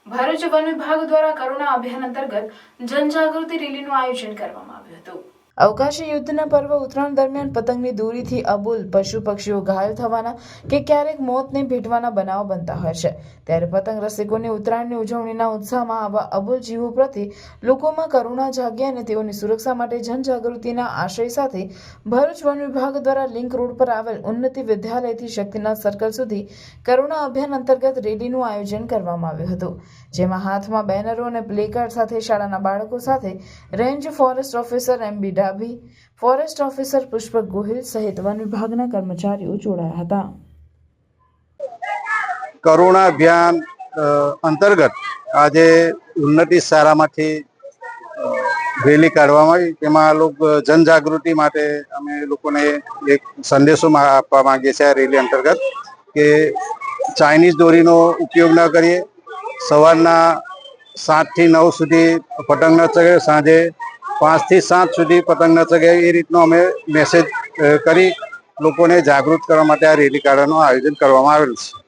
Bharuch one વિભાગ દ્વારા કરુણા અભિયાન અંતર્ગત જનજાગૃતિ રેલીનું આયોજન કરવામાં આવ્યું હતું। અવકાશી યુદ્ધના પર્વ ઉત્તરાયણ દરમિયાન પતંગની દોરીથી અબોલ પશુ પક્ષીઓ ઘાયલ થવાના કે ક્યારેક મોતને ભેટવાના બનાવો બનતા હોય છે। ત્યારે પતંગ રસિકોની ઉત્તરાયણની ઉજવણીના ઉત્સાહમાં આવા અબોલ જીવો પ્રત્યે લોકોમાં કરુણા જાગે અને તેઓની સુરક્ષા માટે જનજાગૃતિના આશય સાથે ભરૂચ વન વિભાગ દ્વારા લિંક રોડ પર આવેલ ઉન્નતિ વિદ્યાલયથી શક્તિનાથ સર્કલ સુધી કરુણા અભિયાન અંતર્ગત રેલીનું આયોજન કરવામાં આવ્યું હતું, જેમાં હાથમાં બેનરો અને પ્લેકાર્ડ સાથે શાળાના બાળકો સાથે range forest officer MB Dabhi, forest officer Pushpak Gohil સહિત વન વિભાગના કર્મચારીઓ જોડાયા હતા। કરુણા અભિયાન અંતર્ગત આજે ઉન્નતિ શાળામાંથી રેલી કાઢવામાં આવી। તેમાં લોકો જનજાગૃતિ માટે અમે લોકોને એક સંદેશો આપવા માંગીએ છીએ આ રેલી અંતર્ગત કે ચાઇનીઝ દોરીનો ઉપયોગ ન કરીએ, સવારના 7 થી 9 સુધી પતંગ ન ચગે, સાંજે 5 થી 7 સુધી પતંગ ન ચગે, એ રીતનો અમે મેસેજ કરી લોકોને જાગૃત કરવા માટે આ રેલી કાઢવાનું આયોજન કરવામાં આવેલ છે।